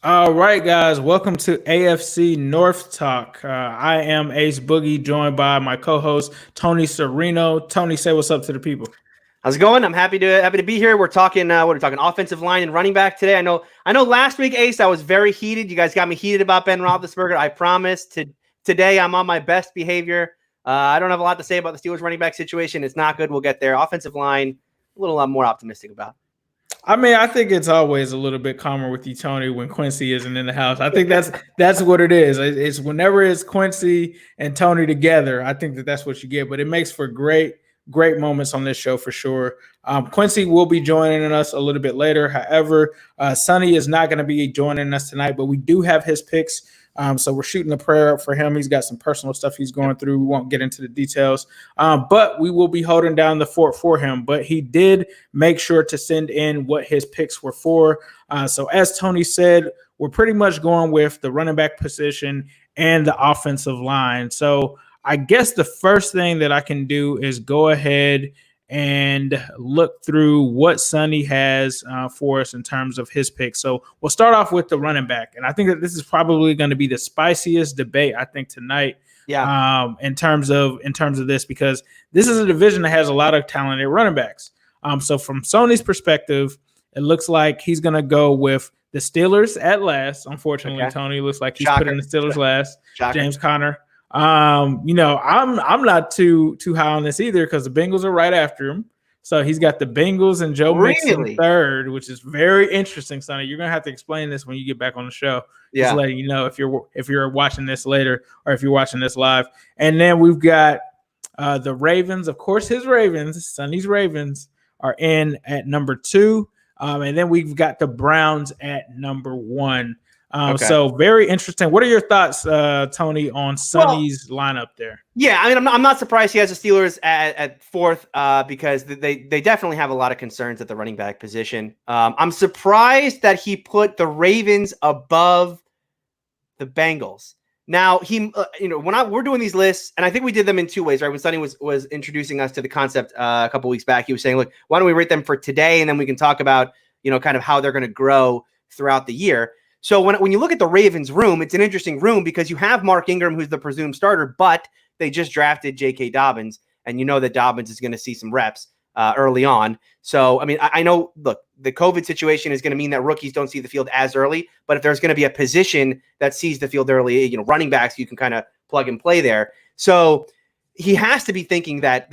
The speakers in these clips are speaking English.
All right, guys, welcome to AFC North Talk. I am Ace Boogie, joined by my co-host Tony Sereno. Tony, say what's up to the people. How's it going? I'm happy to be here. We're talking what are we talking offensive line and running back today. I know last week, Ace, I was very heated. You guys got me heated about Ben Roethlisberger. I promise today I'm on my best behavior. I don't have a lot to say about the Steelers running back situation. It's not good. We'll get there. Offensive line, a little more optimistic about. I mean, I think it's always a little bit calmer with you, Tony, when Quincy isn't in the house. I think that's what it is. It's whenever it's Quincy and Tony together, I think that's what you get. But it makes for great moments on this show for sure. Quincy will be joining us a little bit later. However, Sonny is not going to be joining us tonight, but we do have his picks. So we're shooting a prayer up for him. He's got some personal stuff he's going through. We won't get into the details, but we will be holding down the fort for him. But he did make sure to send in what his picks were for. So as Tony said, we're pretty much going with the running back position and the offensive line. So I guess the first thing that I can do is go ahead and look through what Sonny has for us in terms of his picks. So we'll start off with the running back. And I think that this is probably going to be the spiciest debate, I think, tonight. Yeah. In terms of this, because this is a division that has a lot of talented running backs. So from Sonny's perspective, it looks like he's going to go with the Steelers at last. Unfortunately, Okay. Tony looks like he's Shocker. putting the Steelers last. Shocker. James Conner. I'm not too high on this either because the Bengals are right after him. So he's got the Bengals and Joe Mixon third, which is very interesting, Sonny. You're gonna have to explain this when you get back on the show. Yeah. Just letting you know if you're watching this later or if you're watching this live. And then we've got the Ravens, of course. His Ravens, Sonny's Ravens, are in at number 2, and then we've got the Browns at number 1. Okay. So very interesting. What are your thoughts, Tony, on Sonny's lineup there? Yeah, I mean, I'm not surprised he has the Steelers at 4th because they definitely have a lot of concerns at the running back position. I'm surprised that he put the Ravens above the Bengals. Now, he, when we're doing these lists, and I think we did them in 2 ways, right? When Sonny was introducing us to the concept a couple weeks back, he was saying, look, why don't we rate them for today, and then we can talk about, kind of how they're going to grow throughout the year. So when you look at the Ravens room, it's an interesting room because you have Mark Ingram, who's the presumed starter, but they just drafted J.K. Dobbins, and you know that Dobbins is going to see some reps early on. So, I mean, I know, look, the COVID situation is going to mean that rookies don't see the field as early, but if there's going to be a position that sees the field early, running backs, you can kind of plug and play there. So he has to be thinking that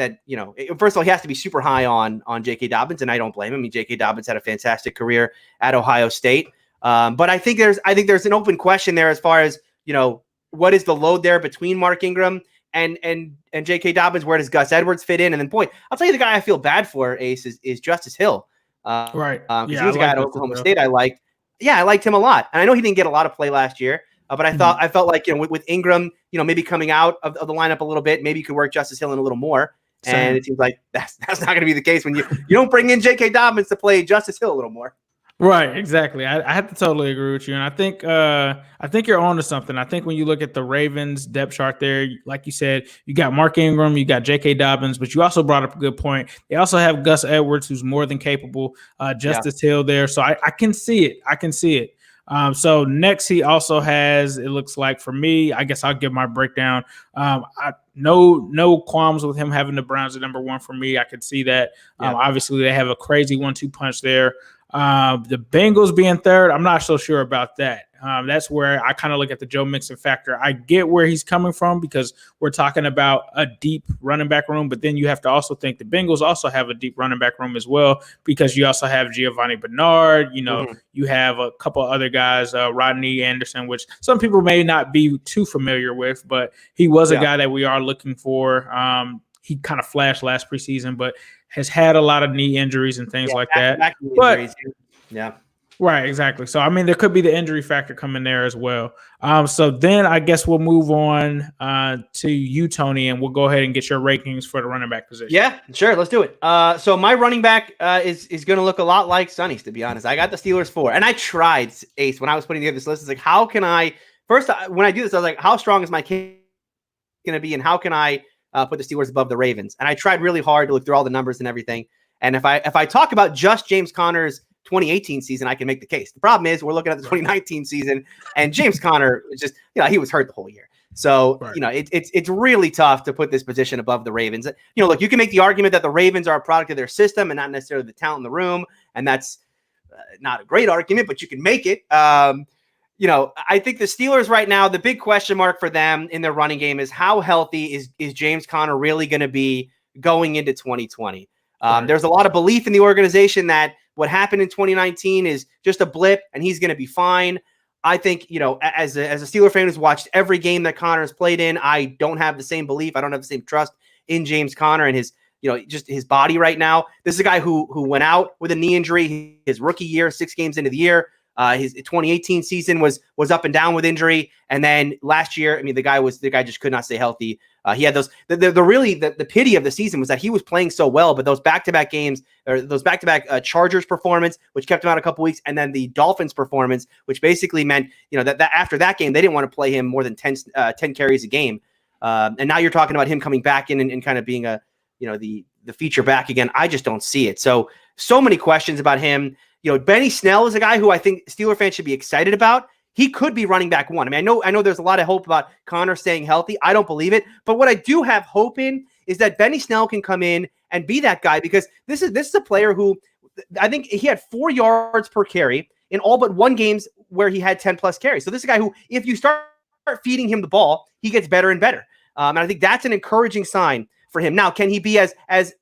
first of all, he has to be super high on J.K. Dobbins, and I don't blame him. I mean, J.K. Dobbins had a fantastic career at Ohio State. But I think there's an open question there as far as, what is the load there between Mark Ingram and J.K. Dobbins? Where does Gus Edwards fit in? And then I'll tell you the guy I feel bad for, Ace, is Justice Hill. Right. Because he was a guy at Oklahoma State I liked. Yeah, I liked him a lot. And I know he didn't get a lot of play last year, but I felt like, with Ingram, maybe coming out of the lineup a little bit, maybe you could work Justice Hill in a little more. And it seems like that's not going to be the case when you don't bring in J.K. Dobbins to play Justice Hill a little more. Right, exactly. I have to totally agree with you, and I think you're on to something. I think when you look at the Ravens depth chart there, like you said, you got Mark Ingram, you got J.K. Dobbins, but you also brought up a good point. They also have Gus Edwards, who's more than capable. Justice Hill there, so I can see it. I can see it. So next, he also has. It looks like for me, I guess I'll give my breakdown. No qualms with him having the Browns at number 1 for me. I could see that. Obviously, they have a crazy 1-2 punch there. The Bengals being 3rd, I'm not so sure about that. That's where I kind of look at the Joe Mixon factor. I get where he's coming from because we're talking about a deep running back room, but then you have to also think the Bengals also have a deep running back room as well because you also have Giovanni Bernard. You have a couple other guys, Rodney Anderson, which some people may not be too familiar with, but he was a guy that we are looking for. He kind of flashed last preseason, but has had a lot of knee injuries and things like that. But right, exactly. So I mean, there could be the injury factor coming there as well. So then I guess we'll move on to you, Tony, and we'll go ahead and get your rankings for the running back position. Yeah, sure. Let's do it. So my running back is going to look a lot like Sonny's, to be honest. I got the Steelers 4, and I tried, Ace, when I was putting together this list. It's like, how can I first when I do this, I was like, how strong is my case going to be, and how can I put the Steelers above the Ravens? And I tried really hard to look through all the numbers and everything. And if I talk about just James Conner's 2018 season, I can make the case. The problem is we're looking at the 2019 season, and James Conner was just, he was hurt the whole year. So, it's really tough to put this position above the Ravens. Look, you can make the argument that the Ravens are a product of their system and not necessarily the talent in the room. And that's not a great argument, but you can make it. I think the Steelers right now, the big question mark for them in their running game is how healthy is James Conner really going to be going into 2020? There's a lot of belief in the organization that what happened in 2019 is just a blip and he's going to be fine. I think, as a Steeler fan who's watched every game that Conner has played in, I don't have the same belief. I don't have the same trust in James Conner and his, just his body right now. This is a guy who went out with a knee injury his rookie year, 6 games into the year. His 2018 season was up and down with injury. And then last year, the guy just could not stay healthy. He had those, the pity of the season was that he was playing so well, but those back-to-back games or those back-to-back Chargers performance, which kept him out a couple weeks. And then the Dolphins performance, which basically meant, that after that game, they didn't want to play him more than 10 carries a game. And now you're talking about him coming back in and kind of being the feature back again. I just don't see it. So many questions about him. Benny Snell is a guy who I think Steeler fans should be excited about. He could be running back 1. I know there's a lot of hope about Conner staying healthy. I don't believe it. But what I do have hope in is that Benny Snell can come in and be that guy, because this is a player who I think he had 4 yards per carry in all but 1 games where he had 10 plus carries. So this is a guy who, if you start feeding him the ball, he gets better and better. And I think that's an encouraging sign for him. Now, can he be as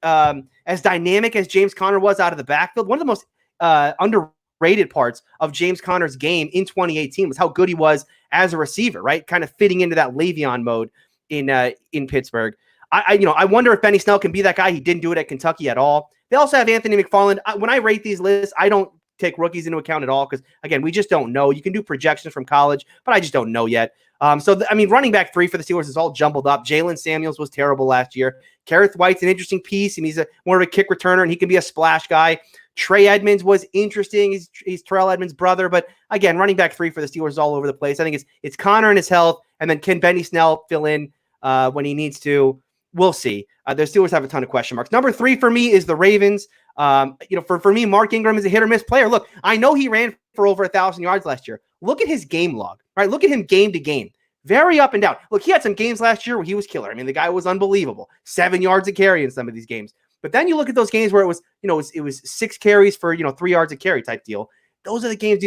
dynamic as James Conner was out of the backfield? One of the most underrated parts of James Conner's game in 2018 was how good he was as a receiver, right? Kind of fitting into that Le'Veon mode in Pittsburgh. I wonder if Benny Snell can be that guy. He didn't do it at Kentucky at all. They also have Anthony McFarland. When I rate these lists, I don't take rookies into account at all because, again, we just don't know. You can do projections from college, but I just don't know yet. Running back 3 for the Steelers is all jumbled up. Jalen Samuels was terrible last year. Kareth White's an interesting piece, and he's more of a kick returner, and he can be a splash guy. Trey Edmonds was interesting. He's Terrell Edmonds' brother. But again, running back 3 for the Steelers is all over the place. I think it's Conner and his health, and then can Benny Snell fill in when he needs to? We'll see. The Steelers have a ton of question marks. Number 3 for me is the Ravens. For me, Mark Ingram is a hit or miss player. Look, I know he ran for over 1,000 yards last year. Look at his game log, right? Look at him game to game. Very up and down. Look, he had some games last year where he was killer. The guy was unbelievable. 7 yards a carry in some of these games. But then you look at those games where it was 6 carries for 3 yards a carry type deal. Those are the games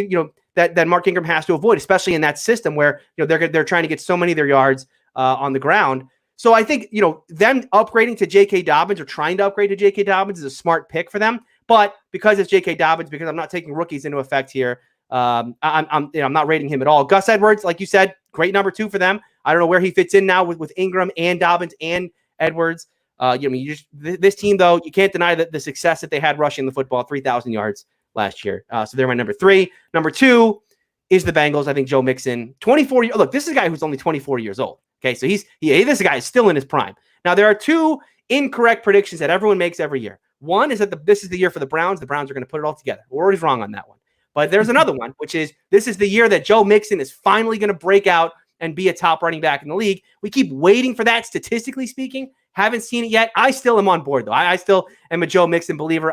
that Mark Ingram has to avoid, especially in that system where they're trying to get so many of their yards on the ground. So I think them upgrading to J.K. Dobbins or trying to upgrade to J.K. Dobbins is a smart pick for them. But because it's J.K. Dobbins, because I'm not taking rookies into effect here, I'm not rating him at all. Gus Edwards, like you said, great number 2 for them. I don't know where he fits in now with Ingram and Dobbins and Edwards. This team, though, you can't deny that the success that they had rushing the football, 3,000 yards last year. So they're my number 3. Number 2 is the Bengals. I think Joe Mixon, 24 years. Look, this is a guy who's only 24 years old. Okay, so this guy is still in his prime. Now, there are 2 incorrect predictions that everyone makes every year. One is that this is the year for the Browns. The Browns are going to put it all together. We're always wrong on that one. But there's another one, which is this is the year that Joe Mixon is finally going to break out and be a top running back in the league. We keep waiting for that, statistically speaking. Haven't seen it yet. I still am on board, though. I still am a Joe Mixon believer.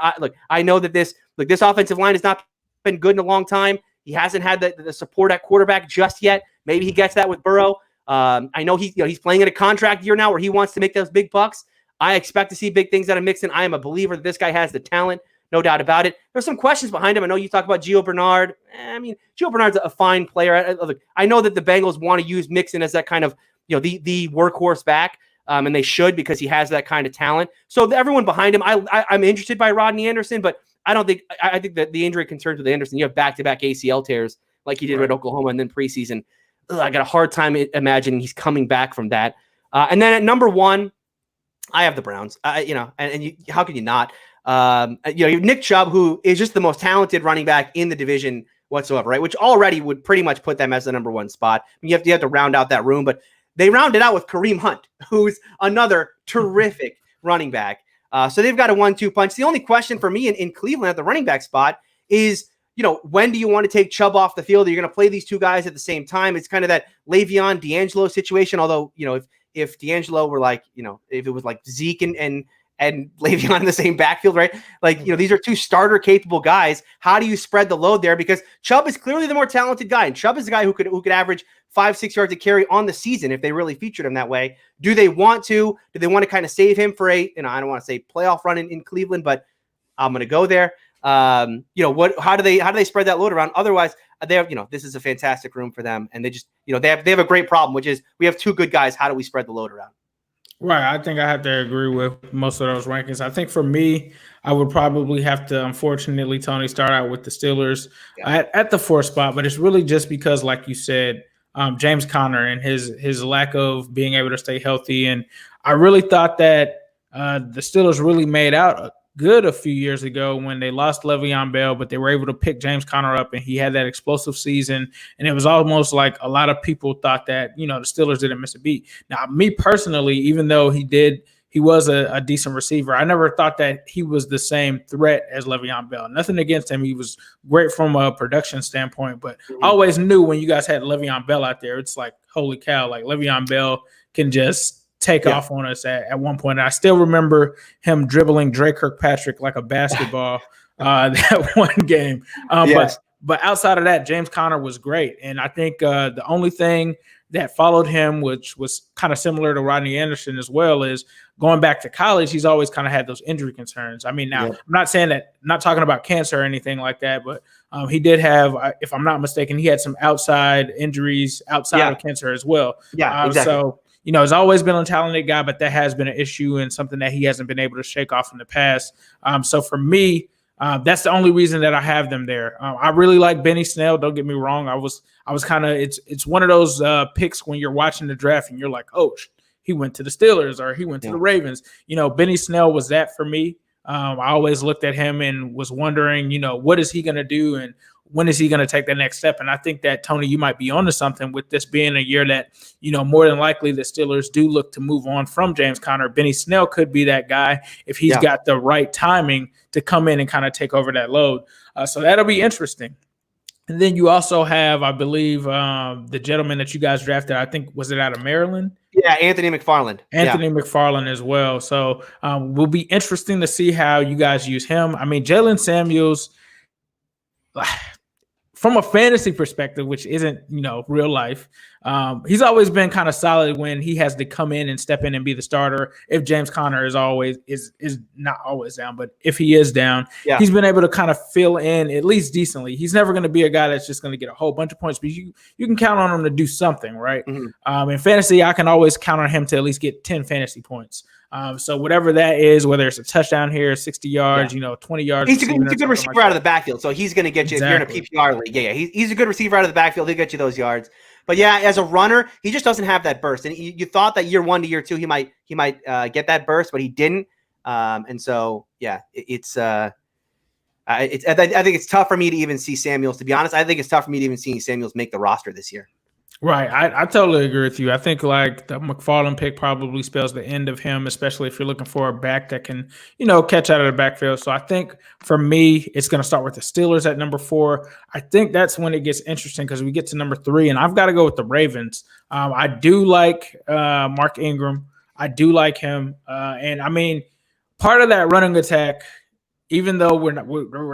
I know that this offensive line has not been good in a long time. He hasn't had the support at quarterback just yet. Maybe he gets that with Burrow. I know he's playing in a contract year now where he wants to make those big bucks. I expect to see big things out of Mixon. I am a believer that this guy has the talent, no doubt about it. There's some questions behind him. I know you talk about Gio Bernard. Gio Bernard's a fine player. I know that the Bengals want to use Mixon as that kind of the workhorse back, and they should because he has that kind of talent. So everyone behind him, I'm interested by Rodney Anderson, but I think that the injury concerns with Anderson, you have back-to-back ACL tears like he did with Oklahoma and then preseason. I got a hard time imagining he's coming back from that. And then at number 1, I have the Browns. How can you not? You have Nick Chubb, who is just the most talented running back in the division whatsoever, right? Which already would pretty much put them as the number 1 spot. You have to round out that room, but they rounded out with Kareem Hunt, who's another terrific running back. So they've got a 1-2 punch. The only question for me in Cleveland at the running back spot is, when do you want to take Chubb off the field? Are you going to play these 2 guys at the same time? It's kind of that Le'Veon D'Angelo situation. Although, if D'Angelo were if it was like Zeke and and Le'Veon in the same backfield, right? Like, you know, these are two starter capable guys. How do you spread the load there? Because Chubb is clearly the more talented guy, and Chubb is the guy who could average 5-6 yards a carry on the season if they really featured him that way. Do they want to? Do they want to kind of save him for a, you know, I don't want to say playoff run in Cleveland, but I'm going to go there. You know, how do they spread that load around? Otherwise, they have, you know, this is a fantastic room for them, and they just, you know, they have a great problem, which is we have two good guys. How do we spread the load around? Right. I think I have to agree with most of those rankings. I think for me, I would probably have to, unfortunately, Tony, start out with the Steelers at the 4th spot. But it's really just because, like you said, James Conner and his lack of being able to stay healthy. And I really thought that the Steelers really made out good a few years ago when they lost Le'Veon Bell, but they were able to pick James Conner up, and he had that explosive season. And it was almost like a lot of people thought that, you know, the Steelers didn't miss a beat. Now, me personally, even though he was a decent receiver, I never thought that he was the same threat as Le'Veon Bell. Nothing against him. He was great from a production standpoint, but I always knew when you guys had Le'Veon Bell out there, it's like, holy cow, like Le'Veon Bell can just take off on us at one point. And I still remember him dribbling Dre Kirkpatrick like a basketball that one game. But outside of that, James Conner was great. And I think the only thing that followed him, which was kind of similar to Rodney Anderson as well, is going back to college, he's always kind of had those injury concerns. I mean, now I'm not saying that, I'm not talking about cancer or anything like that, but he did have, if I'm not mistaken, he had some outside injuries outside of cancer as well. Yeah, exactly. So, you know, he's always been a talented guy, but that has been an issue and something that he hasn't been able to shake off in the past. So for me, that's the only reason that I have them there. I really like Benny Snell. Don't get me wrong. I was kind of, it's one of those picks when you're watching the draft and you're like, oh, he went to the Steelers or he went to the Ravens. You know, Benny Snell was that for me. I always looked at him and was wondering, you know, what is he going to do and when is he going to take the next step? And I think that, Tony, you might be onto something with this being a year that, you know, more than likely the Steelers do look to move on from James Conner. Benny Snell could be that guy if he's got the right timing to come in and kind of take over that load. So that'll be interesting. And then you also have, I believe, the gentleman that you guys drafted, I think, was it out of Maryland? Yeah, Anthony McFarland. Anthony McFarland as well. So will be interesting to see how you guys use him. I mean, Jalen Samuels, from a fantasy perspective, which isn't, you know, real life, he's always been kind of solid when he has to come in and step in and be the starter. If James Conner is not always down, but if he is down, he's been able to kind of fill in at least decently. He's never going to be a guy that's just going to get a whole bunch of points, but you can count on him to do something, right? In fantasy, I can always count on him to at least get 10 fantasy points. So whatever that is, whether it's a touchdown here, 60 yards, you know, 20 yards. He's a good receiver out of the backfield. So he's going to get you if you're in a PPR league. Yeah. He's a good receiver out of the backfield. He'll get you those yards. But yeah, as a runner, he just doesn't have that burst. And you thought that year 1 to year 2, he might get that burst, but he didn't. And so, yeah, I think it's tough for me to even see Samuels, to be honest. I think it's tough for me to even see Samuels make the roster this year. Right. I totally agree with you. I think like the McFarland pick probably spells the end of him, especially if you're looking for a back that can, you know, catch out of the backfield. So I think for me, it's going to start with the Steelers at number 4. I think that's when it gets interesting because we get to number 3, and I've got to go with the Ravens. I do like Mark Ingram. I do like him. And I mean, part of that running attack, even though we're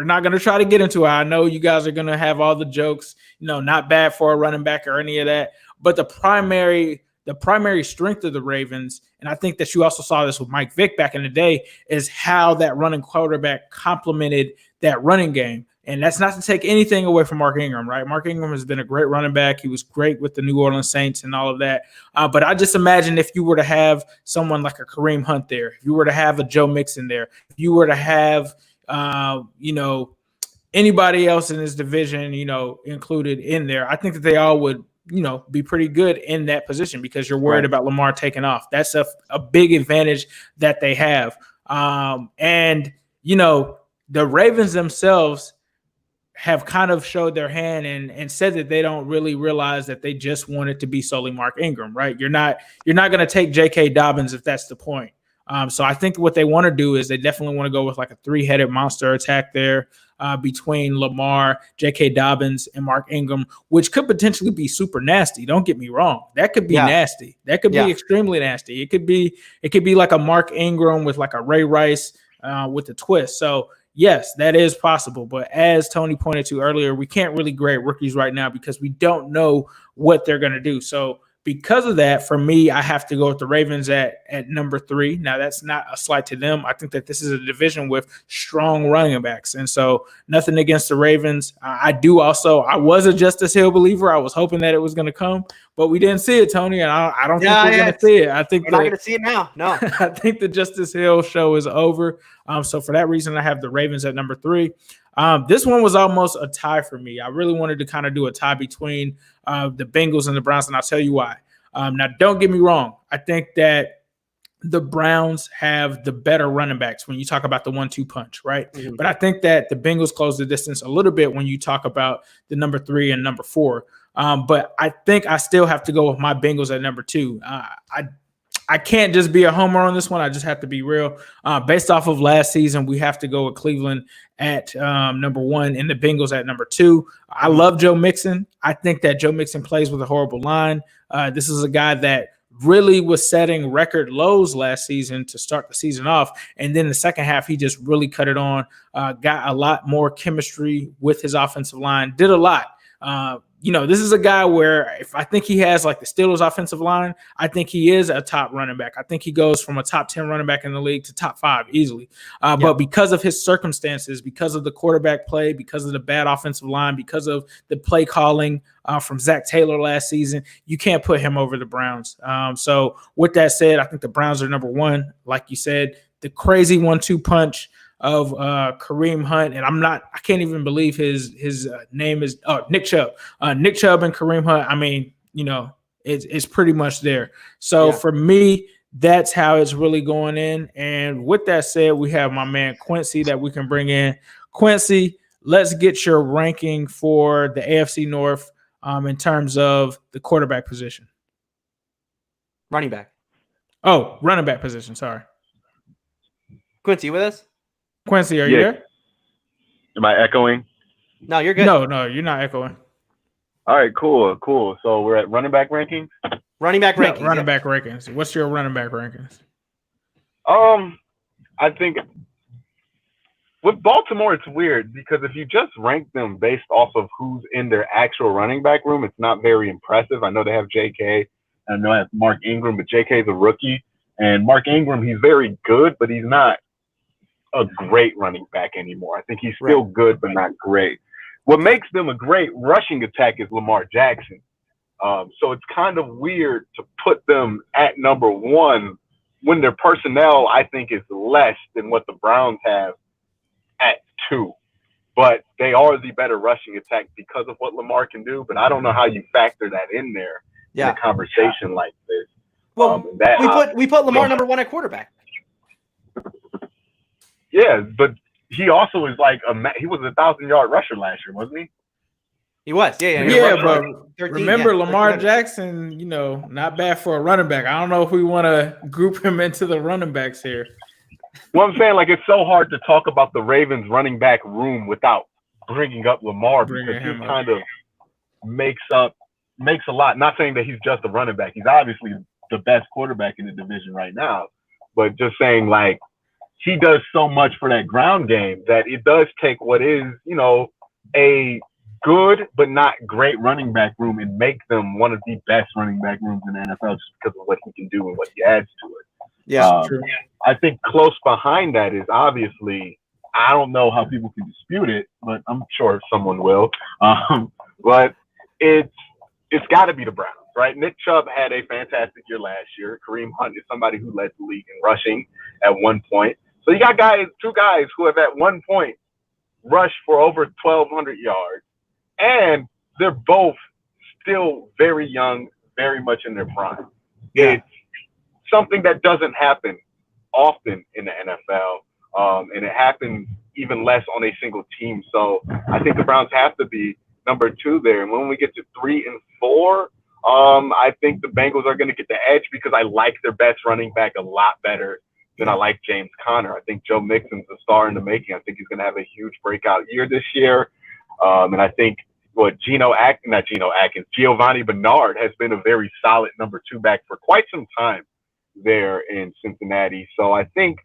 not going to try to get into it, I know you guys are going to have all the jokes, you know, not bad for a running back or any of that. But the primary strength of the Ravens, and I think that you also saw this with Mike Vick back in the day, is how that running quarterback complemented that running game. And that's not to take anything away from Mark Ingram, right? Mark Ingram has been a great running back. He was great with the New Orleans Saints and all of that. But I just imagine if you were to have someone like a Kareem Hunt there, if you were to have a Joe Mixon there, if you were to have, you know, anybody else in this division, you know, included in there, I think that they all would, you know, be pretty good in that position because you're worried about Lamar taking off. That's a big advantage that they have. And, you know, the Ravens themselves have kind of showed their hand and said that they don't really realize that they just want it to be solely Mark Ingram, right? You're not going to take J.K. Dobbins if that's the point. So I think what they want to do is they definitely want to go with like a 3-headed monster attack there. between Lamar, J.K. Dobbins, and Mark Ingram, which could potentially be super nasty. Don't get me wrong. That could be nasty. That could be extremely nasty. It could be like a Mark Ingram with like a Ray Rice with a twist. So yes, that is possible. But as Tony pointed to earlier, we can't really grade rookies right now because we don't know what they're going to do. So because of that, for me, I have to go with the Ravens at number 3. Now, that's not a slight to them. I think that this is a division with strong running backs. And so nothing against the Ravens. I was a Justice Hill believer. I was hoping that it was going to come, but we didn't see it, Tony. And I don't think we're going to see it. I think we're not going to see it now. No. I think the Justice Hill show is over. So for that reason, I have the Ravens at number 3. This one was almost a tie for me. I really wanted to kind of do a tie between the Bengals and the Browns, and I'll tell you why. Now, don't get me wrong. I think that the Browns have the better running backs when you talk about the 1-2 punch, right? Mm-hmm. But I think that the Bengals close the distance a little bit when you talk about the number 3 and number 4. But I think I still have to go with my Bengals at number 2. I can't just be a homer on this one. I just have to be real. Based off of last season, we have to go with Cleveland at number 1 and the Bengals at number 2. I love Joe Mixon. I think that Joe Mixon plays with a horrible line. This is a guy that really was setting record lows last season to start the season off. And then the second half, he just really cut it on, got a lot more chemistry with his offensive line, did a lot. This is a guy where if I think he has like the Steelers offensive line, I think he is a top running back. I think he goes from a top 10 running back in the league to top 5 easily. But because of his circumstances, because of the quarterback play, because of the bad offensive line, because of the play calling from Zach Taylor last season, you can't put him over the Browns. So with that said, I think the Browns are number 1. Like you said, the crazy 1-2 punch of Kareem Hunt, and I can't even believe his name is Nick Chubb. Nick Chubb and Kareem Hunt, I mean, it's pretty much there. So for me, that's how it's really going in. And with that said, we have my man Quincy that we can bring in. Quincy, let's get your ranking for the AFC North in terms of the quarterback position. Running back. Oh, running back position, sorry. Quincy, you with us? Quincy, are you there? Am I echoing? No, you're good. No, you're not echoing. All right, cool. So we're at running back rankings? Running back rankings. Running back rankings. What's your running back rankings? I think with Baltimore, it's weird because if you just rank them based off of who's in their actual running back room, it's not very impressive. I know they have JK. I know they have Mark Ingram, but JK is a rookie. And Mark Ingram, he's very good, but he's not a great running back anymore. I think he's still good, but not great. What makes them a great rushing attack is Lamar Jackson. So it's kind of weird to put them at number 1 when their personnel, I think, is less than what the Browns have at 2. But they are the better rushing attack because of what Lamar can do. But I don't know how you factor that in there in a conversation like this. Well, we put Lamar number 1 at quarterback. Yeah, but he also is like he was a 1,000-yard rusher last year, wasn't he? He was, but 13, remember Lamar Jackson, not bad for a running back. I don't know if we want to group him into the running backs here. Well, I'm saying it's so hard to talk about the Ravens running back room without bringing up Lamar because he kind of makes a lot. Not saying that he's just a running back. He's obviously the best quarterback in the division right now, but just saying he does so much for that ground game that it does take what is, a good but not great running back room and make them one of the best running back rooms in the NFL just because of what he can do and what he adds to it. Yeah, true. I think close behind that is obviously, I don't know how people can dispute it, but I'm sure someone will. But it's got to be the Browns, right? Nick Chubb had a fantastic year last year. Kareem Hunt is somebody who led the league in rushing at one point. So you got two guys who have at one point rushed for over 1,200 yards, and they're both still very young, very much in their prime. Yeah. It's something that doesn't happen often in the NFL, and it happens even less on a single team. So I think the Browns have to be number 2 there. And when we get to 3 and 4, I think the Bengals are going to get the edge because I like their best running back a lot better then I like James Conner. I think Joe Mixon's a star in the making. I think he's going to have a huge breakout year this year. And I think Giovanni Bernard has been a very solid number 2 back for quite some time there in Cincinnati. So I think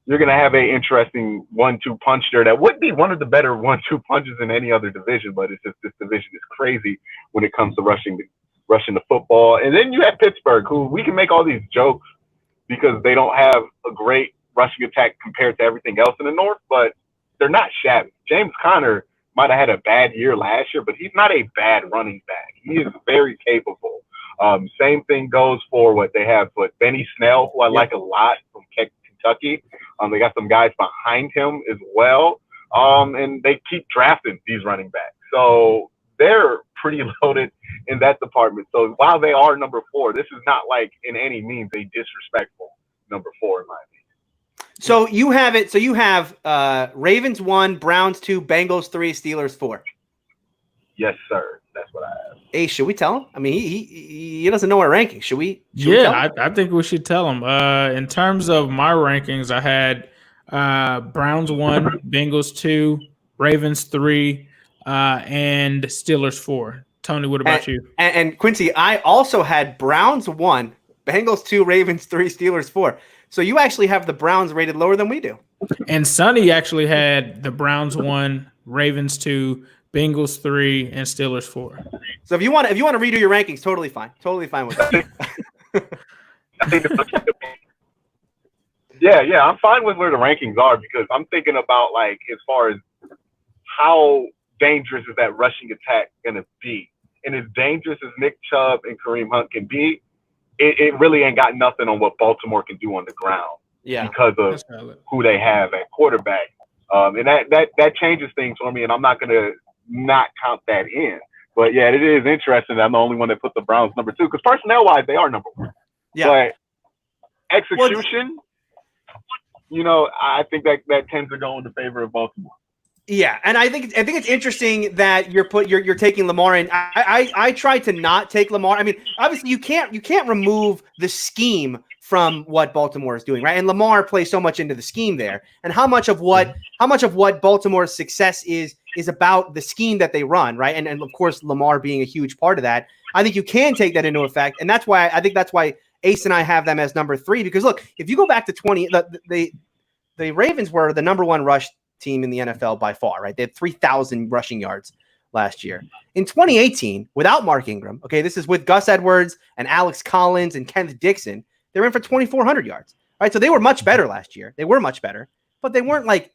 you're going to have an interesting 1-2 punch there. That would be one of the better 1-2 punches in any other division, but it's just this division is crazy when it comes to rushing the football. And then you have Pittsburgh, who we can make all these jokes because they don't have a great rushing attack compared to everything else in the North, but they're not shabby. James Conner might have had a bad year last year, but he's not a bad running back. He is very capable. Same thing goes for what they have with Benny Snell, who I like a lot from Kentucky. They got some guys behind him as well. And they keep drafting these running backs. So they're pretty loaded in that department. So while they are number 4, this is not like in any means a disrespectful number 4 in my opinion. So you have it. So you have Ravens 1, Browns 2, Bengals 3, Steelers 4. Yes, sir. That's what I have. Hey, should we tell him? I mean, he doesn't know our rankings. Should we? I think we should tell him. In terms of my rankings, I had Browns 1, Bengals 2, Ravens 3, and Steelers 4. Tony, what about you? And Quincy, I also had Browns 1, Bengals 2, Ravens 3, Steelers 4. So you actually have the Browns rated lower than we do. And Sonny actually had the Browns 1, Ravens 2, Bengals 3, and Steelers 4. So if you want to redo your rankings, totally fine with that. Yeah, I'm fine with where the rankings are because I'm thinking about like as far as how dangerous is that rushing attack going to be, and as dangerous as Nick Chubb and Kareem Hunt can be, it really ain't got nothing on what Baltimore can do on the ground. Yeah, because of who they have at quarterback, and that changes things for me, and I'm not going to not count that in. But yeah, it is interesting that I'm the only one that put the Browns number 2 because personnel-wise they are number 1. Yeah, but execution, I think that tends to go in the favor of Baltimore. Yeah, and I think it's interesting that you're taking Lamar, and I tried to not take Lamar. I mean, obviously you can't remove the scheme from what Baltimore is doing, right? And Lamar plays so much into the scheme there, and how much of what Baltimore's success is about the scheme that they run, right? And of course Lamar being a huge part of that. I think you can take that into effect, and that's why Ace and I have them as number 3 because look, if you go back to the Ravens were the number 1 rush team in the NFL by far, right? They had 3,000 rushing yards last year. In 2018, without Mark Ingram, okay, this is with Gus Edwards and Alex Collins and Kenneth Dixon, they ran for 2,400 yards, right? So they were much better last year. They were much better, but they weren't like,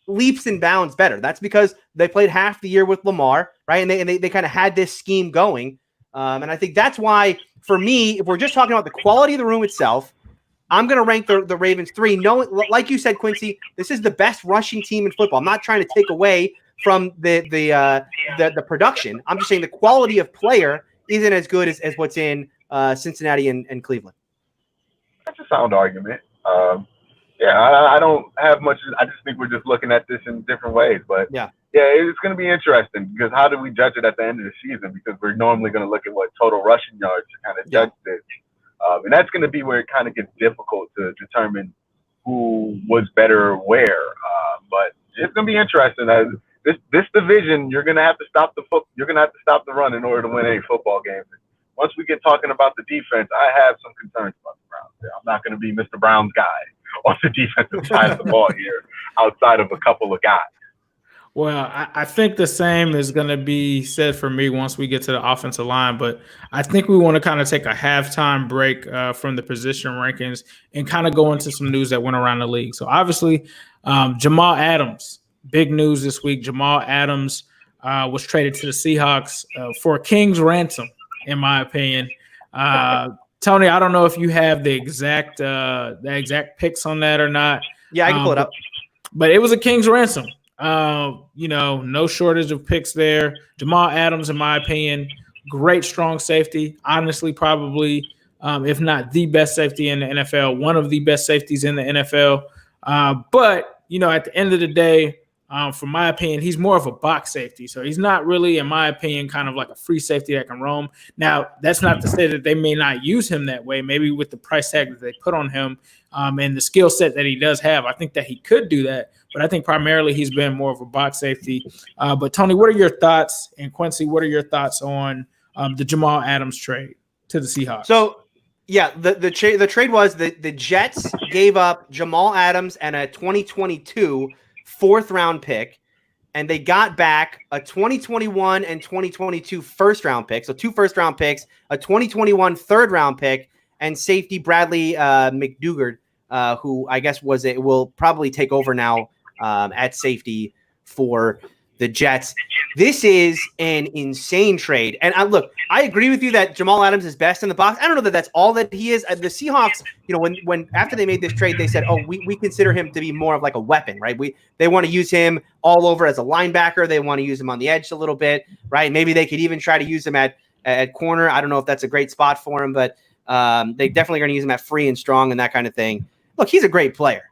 leaps and bounds better. That's because they played half the year with Lamar, right? And they kind of had this scheme going. And I think that's why, for me, if we're just talking about the quality of the room itself, I'm going to rank the Ravens 3. No, like you said, Quincy, this is the best rushing team in football. I'm not trying to take away from the production. I'm just saying the quality of player isn't as good as what's in Cincinnati and Cleveland. That's a sound argument. I don't have much. I just think we're just looking at this in different ways. But yeah, it's going to be interesting because how do we judge it at the end of the season? Because we're normally going to look at what total rushing yards to kind of judge this. And that's going to be where it kind of gets difficult to determine who was better where. But it's going to be interesting. This division, you're going to have to stop the run in order to win any football games. Once we get talking about the defense, I have some concerns about the Browns. Yeah, I'm not going to be Mr. Brown's guy on the defensive side of the ball here, outside of a couple of guys. Well, I think the same is going to be said for me once we get to the offensive line, but I think we want to kind of take a halftime break from the position rankings and kind of go into some news that went around the league. So obviously, Jamal Adams, big news this week. Jamal Adams was traded to the Seahawks for a king's ransom, in my opinion. Tony, I don't know if you have the exact picks on that or not. Yeah, I can pull it up. But it was a king's ransom. No shortage of picks there. Jamal Adams, in my opinion, great strong safety. Honestly, probably, if not the best safety in the NFL, one of the best safeties in the NFL. But at the end of the day, From my opinion, he's more of a box safety. So he's not really, in my opinion, kind of like a free safety that can roam. Now, that's not to say that they may not use him that way. Maybe with the price tag that they put on him and the skill set that he does have, I think that he could do that. But I think primarily he's been more of a box safety. But Tony, what are your thoughts? And Quincy, what are your thoughts on the Jamal Adams trade to the Seahawks? So, yeah, the trade was the Jets gave up Jamal Adams and a 2022 4th-round pick, and they got back a 2021 and 2022 first-round pick. So 2 first-round picks, a 2021 3rd-round pick, and safety Bradley McDougard, who I guess will probably take over now at safety for the Jets. This is an insane trade. And look, I agree with you that Jamal Adams is best in the box. I don't know that that's all that he is. The Seahawks, when after they made this trade, they said, oh, we consider him to be more of like a weapon, right? They want to use him all over as a linebacker. They want to use him on the edge a little bit, right? Maybe they could even try to use him at corner. I don't know if that's a great spot for him, but they definitely are going to use him at free and strong and that kind of thing. Look, he's a great player.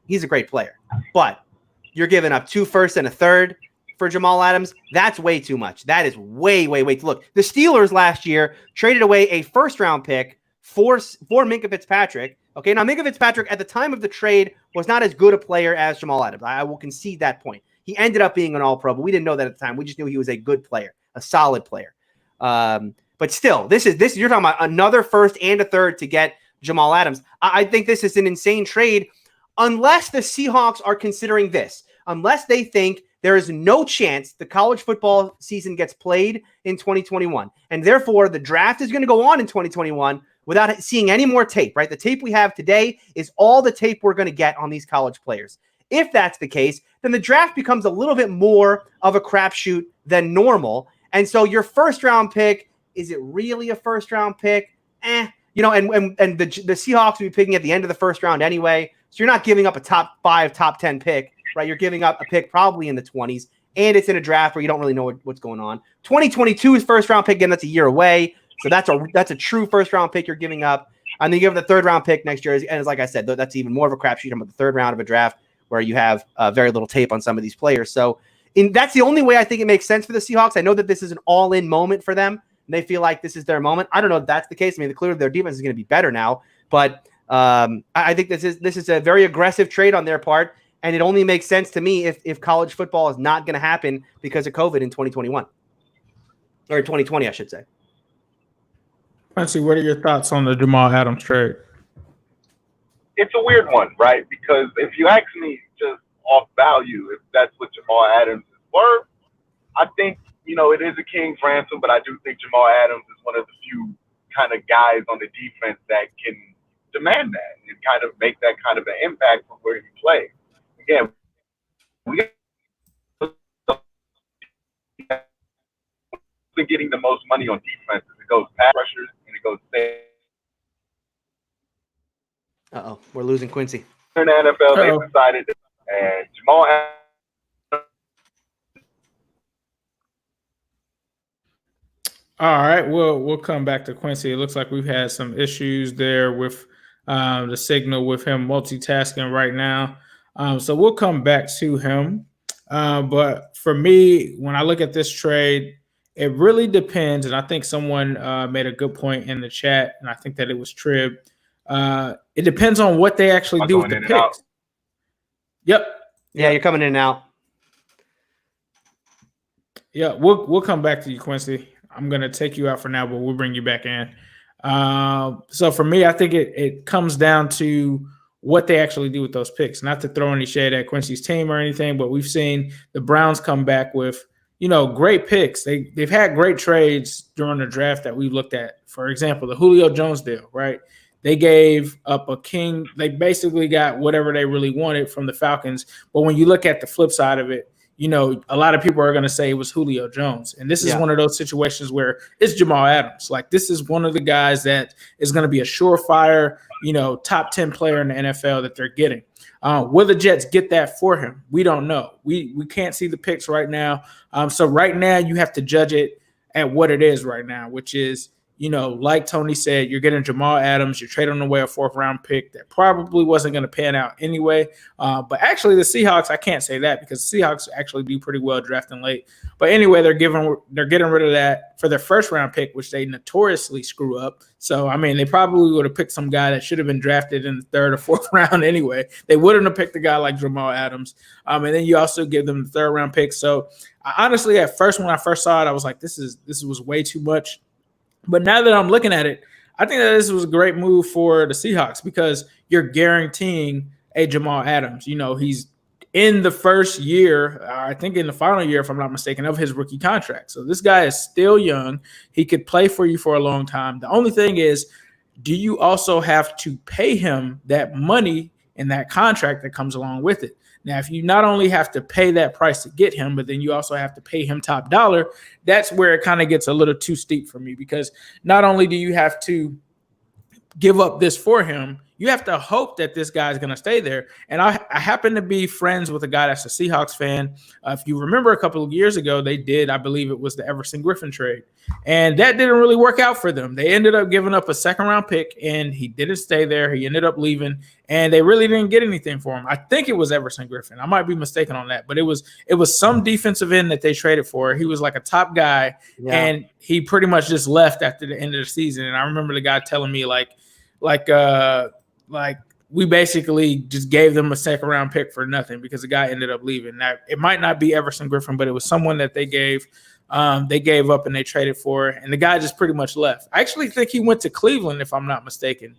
But you're giving up 2 firsts and a 3rd for Jamal Adams. That's way too much. That is way. Look, the Steelers last year traded away a 1st-round pick for Minkah Fitzpatrick. Okay, now Minkah Fitzpatrick at the time of the trade was not as good a player as Jamal Adams. I will concede that point. He ended up being an All-Pro, but we didn't know that at the time. We just knew he was a good player, a solid player. But still, this you're talking about another 1st and a 3rd to get Jamal Adams. I think this is an insane trade unless the Seahawks are considering this. Unless they think there is no chance the college football season gets played in 2021. And therefore, the draft is going to go on in 2021 without seeing any more tape, right? The tape we have today is all the tape we're going to get on these college players. If that's the case, then the draft becomes a little bit more of a crapshoot than normal. And so your 1st-round pick, is it really a 1st-round pick? And the Seahawks will be picking at the end of the 1st round anyway. So you're not giving up a top 5, top 10 pick. Right, you're giving up a pick probably in the 20s, and it's in a draft where you don't really know what's going on. 2022 is 1st-round pick, again, that's a year away, so that's a true 1st-round pick you're giving up. And then you give the 3rd-round pick next year, and like I said, that's even more of a crapshoot about the 3rd round of a draft where you have very little tape on some of these players. So that's the only way I think it makes sense for the Seahawks. I know that this is an all-in moment for them, and they feel like this is their moment. I don't know if that's the case. I mean, clearly their defense is going to be better now, but I think this is a very aggressive trade on their part. And it only makes sense to me if college football is not going to happen because of COVID in 2021. Or 2020, I should say. Quincy, what are your thoughts on the Jamal Adams trade? It's a weird one, right? Because if you ask me just off value, if that's what Jamal Adams is worth, I think, it is a king's ransom, but I do think Jamal Adams is one of the few kind of guys on the defense that can demand that and kind of make that kind of an impact from where he plays. Again, we been getting the most money on defense. It goes pass rushers and it goes safe. We're losing Quincy. In the NFL, they decided, and Jamal Adams. All right, we'll come back to Quincy. It looks like we've had some issues there with the signal with him multitasking right now. So we'll come back to him. But for me, when I look at this trade, it really depends. And I think someone made a good point in the chat, and I think that it was Trib. It depends on what they actually do with the picks. Yep. Yeah, you're coming in and out. Yeah, we'll come back to you, Quincy. I'm going to take you out for now, but we'll bring you back in. So for me, I think it comes down to what they actually do with those picks. Not to throw any shade at Quincy's team or anything, but we've seen the Browns come back with, great picks. They've had great trades during the draft that we've looked at. For example, the Julio Jones deal, right? They gave up a king. They basically got whatever they really wanted from the Falcons. But when you look at the flip side of it, a lot of people are going to say it was Julio Jones. And this is one of those situations where it's Jamal Adams. Like, this is one of the guys that is going to be a surefire, top 10 player in the NFL that they're getting. Will the Jets get that for him? We don't know. We can't see the picks right now. So right now you have to judge it at what it is right now, which is, like Tony said, you're getting Jamal Adams, you're trading away a 4th-round pick that probably wasn't going to pan out anyway. But actually, the Seahawks, I can't say that because the Seahawks actually do pretty well drafting late. But anyway, they're getting rid of that for their 1st-round pick, which they notoriously screw up. So, I mean, they probably would have picked some guy that should have been drafted in the 3rd or 4th round anyway. They wouldn't have picked a guy like Jamal Adams. And then you also give them the 3rd-round pick. So, honestly, at first, when I first saw it, I was like, this was way too much. But now that I'm looking at it, I think that this was a great move for the Seahawks because you're guaranteeing a Jamal Adams. He's in the first year, I think in the final year, if I'm not mistaken, of his rookie contract. So this guy is still young. He could play for you for a long time. The only thing is, do you also have to pay him that money and that contract that comes along with it? Now, if you not only have to pay that price to get him, but then you also have to pay him top dollar, that's where it kind of gets a little too steep for me because not only do you have to give up this for him, you have to hope that this guy's going to stay there. And I happen to be friends with a guy that's a Seahawks fan. If you remember a couple of years ago, they did, I believe it was the Everson Griffin trade. And that didn't really work out for them. They ended up giving up a 2nd-round pick, and he didn't stay there. He ended up leaving, and they really didn't get anything for him. I think it was Everson Griffin. I might be mistaken on that, but it was some defensive end that they traded for. He was like a top guy, and he pretty much just left after the end of the season. And I remember the guy telling me like we basically just gave them a 2nd-round pick for nothing because the guy ended up leaving. Now, it might not be Everson Griffin, but it was someone that they gave up and they traded for, and the guy just pretty much left. I actually think he went to Cleveland, if I'm not mistaken.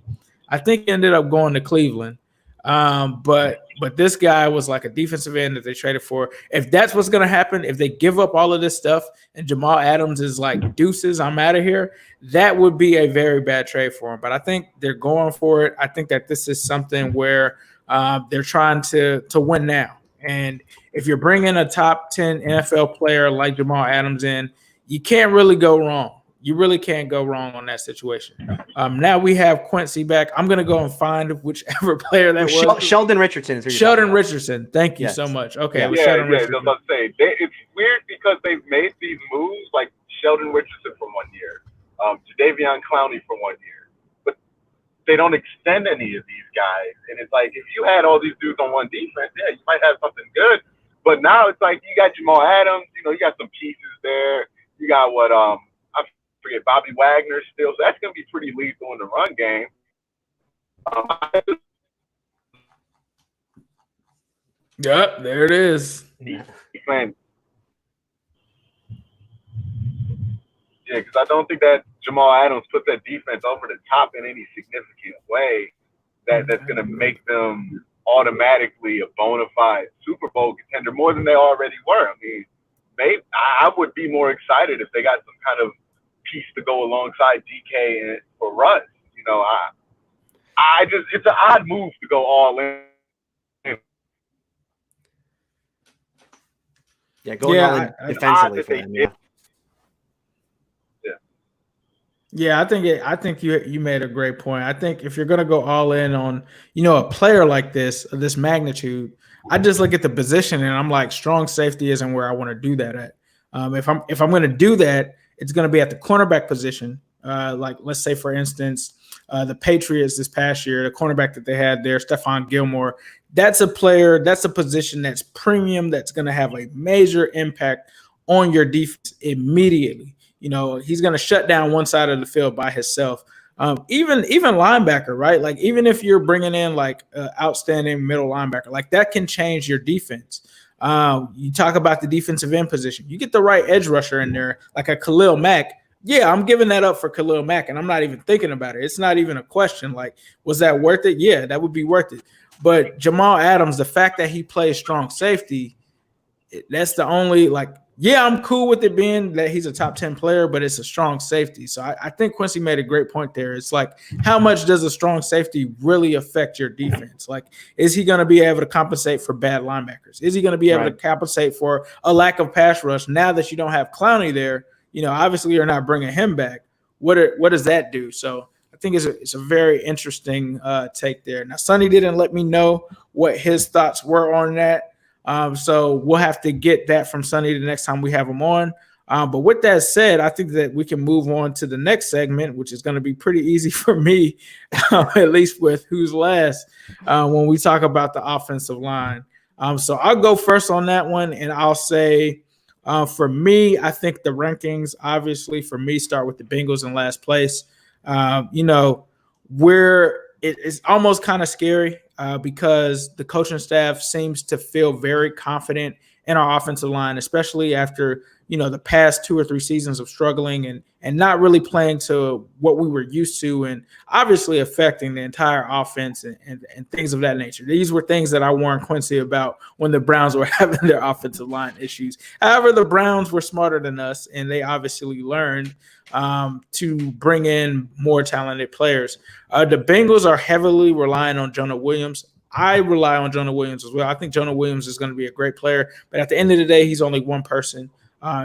I think he ended up going to Cleveland. But this guy was like a defensive end that they traded for. If that's what's going to happen, if they give up all of this stuff and Jamal Adams is like, deuces, I'm out of here, that would be a very bad trade for him. But I think they're going for it. I think that this is something where they're trying to win now. And if you're bringing a top 10 NFL player like Jamal Adams in, you can't really go wrong. You really can't go wrong on that situation. Now we have Quincy back. I'm going to go and find whichever player that was. Sheldon Richardson. Sheldon Richardson. Thank you so much. Okay. Sheldon Richardson. I was about to say, it's weird because they've made these moves like Sheldon Richardson for 1 year, Jadeveon Clowney for 1 year, but they don't extend any of these guys. And it's like, if you had all these dudes on one defense, you might have something good. But now it's like you got Jamal Adams, you got some pieces there. You got forget Bobby Wagner still, so that's going to be pretty lethal in the run game. Yep, there it is. Man. Yeah, because I don't think that Jamal Adams puts that defense over the top in any significant way that's going to make them automatically a bona fide Super Bowl contender more than they already were. I mean, maybe I would be more excited if they got some kind of piece to go alongside DK and for Russ. I just, it's an odd move to go all in. Yeah, going all in defensively for them. Yeah, I think you made a great point. I think if you're going to go all in on, a player like this, of this magnitude, I just look at the position and I'm like, strong safety isn't where I want to do that at. If I'm going to do that, it's going to be at the cornerback position. Like, let's say, for instance, the Patriots this past year, the cornerback that they had there, Stephon Gilmore, that's a player, that's a position that's premium, that's going to have a major impact on your defense immediately. He's going to shut down one side of the field by himself. Even linebacker, right? Like, even if you're bringing in like outstanding middle linebacker, like that can change your defense. You talk about the defensive end position. You get the right edge rusher in there, like a Khalil Mack. Yeah, I'm giving that up for Khalil Mack, and I'm not even thinking about it. It's not even a question. Like, was that worth it? Yeah, that would be worth it. But Jamal Adams, the fact that he plays strong safety, that's the only, like, yeah, I'm cool with it being that he's a top 10 player, but it's a strong safety. So I think Quincy made a great point there. It's like, how much does a strong safety really affect your defense? Like, is he going to be able to compensate for bad linebackers? Is he going to be able to compensate for a lack of pass rush now that you don't have Clowney there? Obviously you're not bringing him back. What does that do? So I think it's a very interesting take there. Now, Sonny didn't let me know what his thoughts were on that. So we'll have to get that from Sonny the next time we have him on. But with that said, I think that we can move on to the next segment, which is going to be pretty easy for me, at least with who's last, when we talk about the offensive line. So I'll go first on that one, and I'll say for me, I think the rankings, obviously, for me, start with the Bengals in last place. It's almost kind of scary because the coaching staff seems to feel very confident in our offensive line, especially after the past 2 or 3 seasons of struggling and not really playing to what we were used to, and obviously affecting the entire offense and things of that nature. These were things that I warned Quincy about when the Browns were having their offensive line issues. However, the Browns were smarter than us, and they obviously learned to bring in more talented players. The Bengals are heavily relying on Jonah Williams. I rely on Jonah Williams as well. I think Jonah Williams is going to be a great player, but at the end of the day, he's only one person.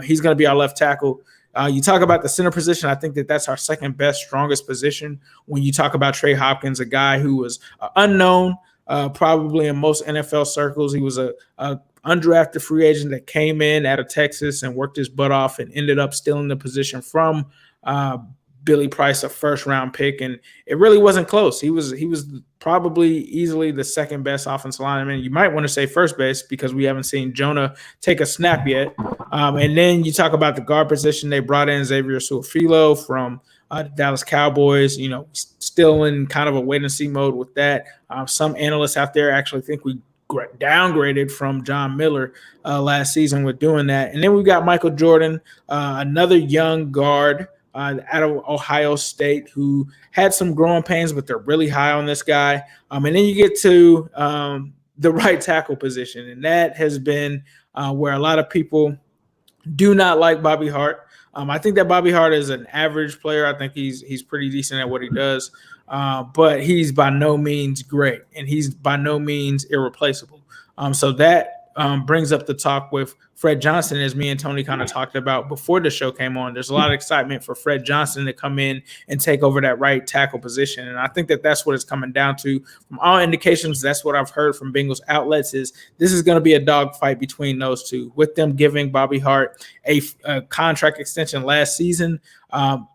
He's going to be our left tackle. You talk about the center position. I think that that's our second best, strongest position. When you talk about Trey Hopkins, a guy who was unknown, probably in most NFL circles, he was a undrafted free agent that came in out of Texas and worked his butt off and ended up stealing the position from Billy Price, a first-round pick, and it really wasn't close. He was probably easily the second best offensive lineman. You might want to say first base because we haven't seen Jonah take a snap yet. And then you talk about the guard position. They brought in Xavier Su'a-Filo from the Dallas Cowboys, still in kind of a wait-and-see mode with that. Some analysts out there actually think we downgraded from John Miller last season with doing that. And then we've got Michael Jordan, another young guard out of Ohio State who had some growing pains, but they're really high on this guy. And then you get to the right tackle position, and that has been where a lot of people do not like Bobby Hart. I think that Bobby Hart is an average player. I think he's pretty decent at what he does, but he's by no means great, and he's by no means irreplaceable. So that brings up the talk with Fred Johnson, as me and Tony kind of talked about before the show came on. There's a lot of excitement for Fred Johnson to come in and take over that right tackle position. And I think that that's what it's coming down to. From all indications, that's what I've heard from Bengals outlets is this is going to be a dogfight between those two. With them giving Bobby Hart a contract extension last season,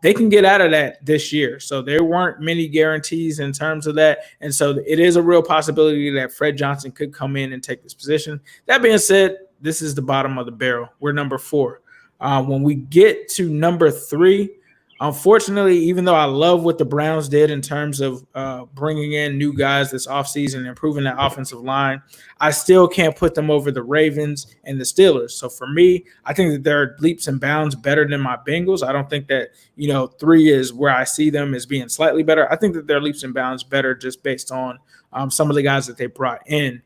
they can get out of that this year. So there weren't many guarantees in terms of that. And so it is a real possibility that Fred Johnson could come in and take this position. That being said, this is the bottom of the barrel. We're number 4. When we get to number 3, unfortunately, even though I love what the Browns did in terms of bringing in new guys this offseason and improving that offensive line, I still can't put them over the Ravens and the Steelers. So for me, I think that they're leaps and bounds better than my Bengals. I don't think that, 3 is where I see them as being slightly better. I think that they're leaps and bounds better just based on some of the guys that they brought in.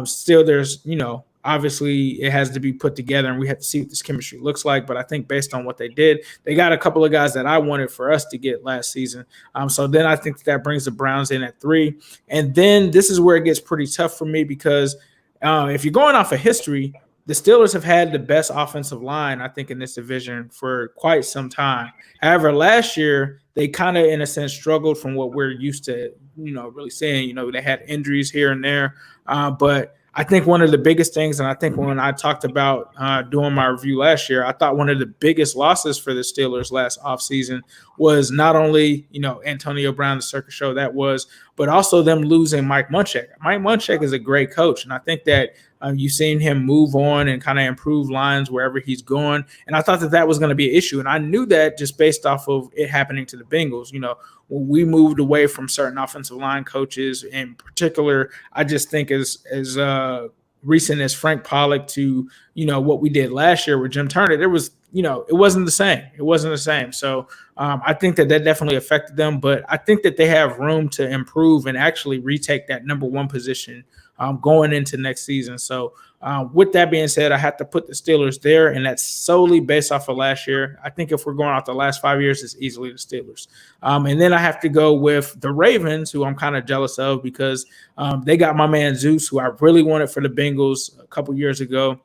Still, there's, obviously it has to be put together and we have to see what this chemistry looks like. But I think based on what they did, they got a couple of guys that I wanted for us to get last season. So then I think that brings the Browns in at 3. And then this is where it gets pretty tough for me because if you're going off of history, the Steelers have had the best offensive line, I think, in this division for quite some time. However, last year, they kind of, in a sense, struggled from what we're used to, really saying. They had injuries here and there. But I think one of the biggest things, and I think when I talked about doing my review last year, I thought one of the biggest losses for the Steelers last offseason was not only, Antonio Brown, the circus show that was, but also them losing Mike Munchak. Mike Munchak is a great coach, and I think that you've seen him move on and kind of improve lines wherever he's going. And I thought that that was going to be an issue. And I knew that just based off of it happening to the Bengals. When we moved away from certain offensive line coaches, in particular, I just think as recent as Frank Pollock to, what we did last year with Jim Turner, there was, it wasn't the same. It wasn't the same. So I think that definitely affected them. But I think that they have room to improve and actually retake that number 1 position going into next season. So with that being said, I have to put the Steelers there, and that's solely based off of last year. I think if we're going off the last 5 years, it's easily the Steelers. And then I have to go with the Ravens, who I'm kind of jealous of because they got my man Zeus, who I really wanted for the Bengals a couple years ago.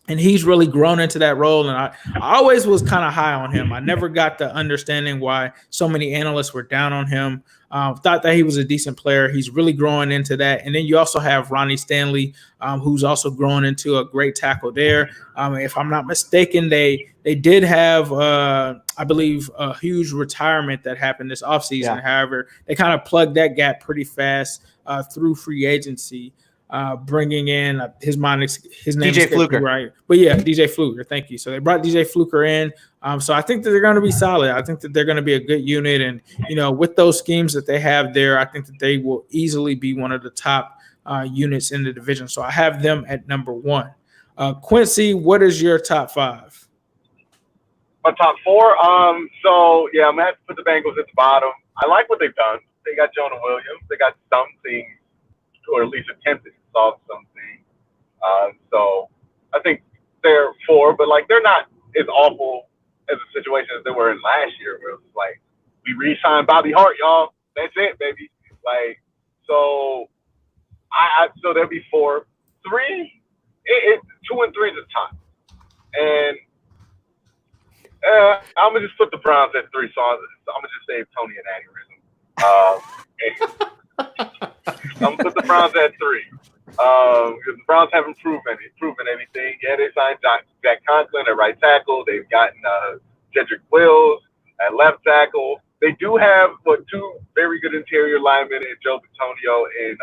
And he's really grown into that role. And I always was kind of high on him. I never got the understanding why so many analysts were down on him. Thought that he was a decent player. He's really growing into that. And then you also have Ronnie Stanley, who's also growing into a great tackle there. If I'm not mistaken, they did have, I believe, a huge retirement that happened this offseason. Yeah. However, they kind of plugged that gap pretty fast through free agency. Bringing in his name DJ Fluker, right? But yeah, DJ Fluker. Thank you. So they brought DJ Fluker in. So I think that they're going to be solid. I think that they're going to be a good unit, and with those schemes that they have there, I think that they will easily be one of the top units in the division. So I have them at number 1. Quincy, what is your top 5? My top 4. So yeah, I'm gonna have to put the Bengals at the bottom. I like what they've done. They got Jonah Williams. They got something, or at least attempted to solve something. So I think they're 4, but like they're not as awful as a situation as they were in last year, where it was like we re-signed Bobby Hart, y'all. That's it, baby. Like so, so there'll be 4. 3, 2 and 3 is a tie, and I'm gonna just put the Browns at 3. So I'm gonna just save Tony an aneurysm. I'm gonna put the Browns at 3. Because the Browns haven't proven anything. Yeah, they signed Jack Conklin at right tackle. They've gotten Jedrick Wills at left tackle. They do have 2 very good interior linemen in Joe Bitonio and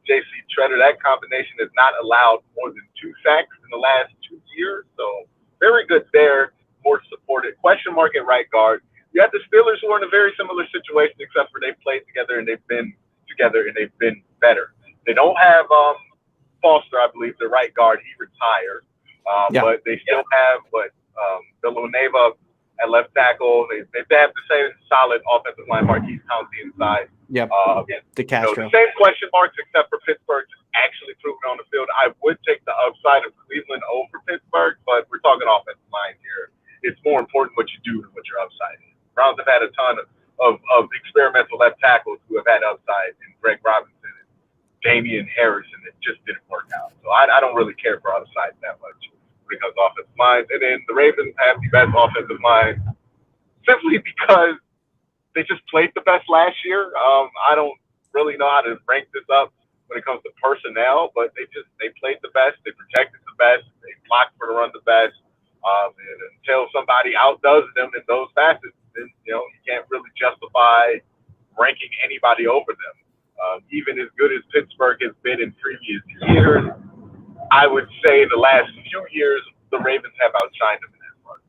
J.C. Treader. That combination has not allowed more than 2 sacks in the last 2 years. So very good there. More supported. Question mark at right guard. You have the Steelers, who are in a very similar situation, except for they've played together and they've been together and they've been better. They don't have Foster, I believe, the right guard. He retired. But they still have Villanueva at left tackle. They have the same solid offensive line, Marquise Pouncey inside. Yep. De Castro. The same question marks, except for Pittsburgh just actually proving on the field. I would take the upside of Cleveland over Pittsburgh, but we're talking offensive line here. It's more important what you do than what your upside is. Browns have had a ton of experimental left tackles who have had upside in Greg Robinson and Damian Harris, and it just didn't work out. So I don't really care for upside that much when it comes to offensive lines. And then the Ravens have the best offensive line simply because they just played the best last year. I don't really know how to rank this up when it comes to personnel, but they played the best, they protected the best, they blocked for the run the best. And until somebody outdoes them in those facets, then you can't really justify ranking anybody over them. Even as good as Pittsburgh has been in previous years, I would say the last few years the Ravens have outshined them in that part.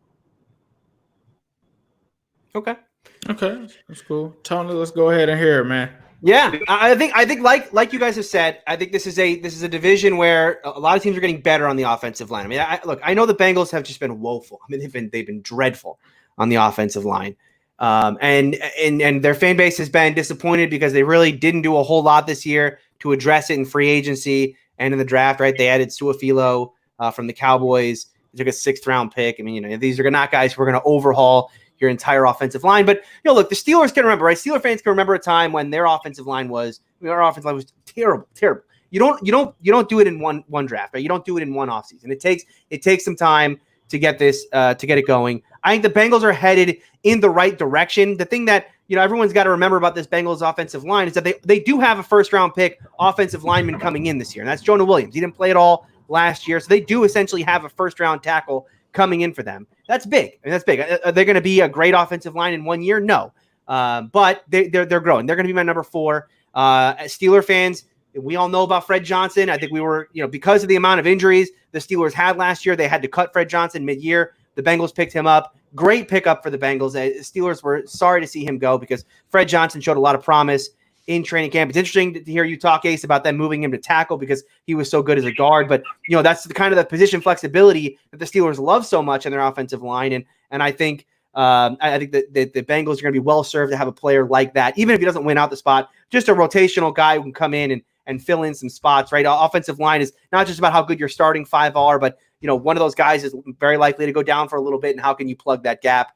Okay, that's cool. Tony, let's go ahead and hear it, man. Yeah, I think like you guys have said, I think this is a division where a lot of teams are getting better on the offensive line. I mean, I know the Bengals have just been woeful. I mean, they've been dreadful on the offensive line. And their fan base has been disappointed because they really didn't do a whole lot this year to address it in free agency and in the draft, right? They added Suafilo from the Cowboys. They took a 6th round pick. I mean, these are not guys who are going to overhaul your entire offensive line. But, look, the Steelers can remember, right? Steeler fans can remember a time when their offensive line was, our offensive line was terrible. You don't do it in one draft, right? You don't do it in one offseason. It takes some time to get this, to get it going. I think the Bengals are headed in the right direction. The thing that, everyone's got to remember about this Bengals offensive line is that they do have a 1st round pick offensive lineman coming in this year. And that's Jonah Williams. He didn't play at all last year. So they do essentially have a 1st round tackle coming in for them. That's big. I mean, that's big. Are they going to be a great offensive line in 1 year? No. But they're growing. They're going to be my number 4. As Steeler fans, we all know about Fred Johnson. I think we were, because of the amount of injuries the Steelers had last year, they had to cut Fred Johnson mid-year. The Bengals picked him up. Great pickup for the Bengals. Steelers were sorry to see him go because Fred Johnson showed a lot of promise in training camp. It's interesting to hear you talk, Ace, about them moving him to tackle because he was so good as a guard. But, that's the kind of the position flexibility that the Steelers love so much in their offensive line. And I think that the Bengals are going to be well served to have a player like that, even if he doesn't win out the spot, just a rotational guy who can come in and fill in some spots, right? Offensive line is not just about how good your starting 5 are, but one of those guys is very likely to go down for a little bit, and how can you plug that gap?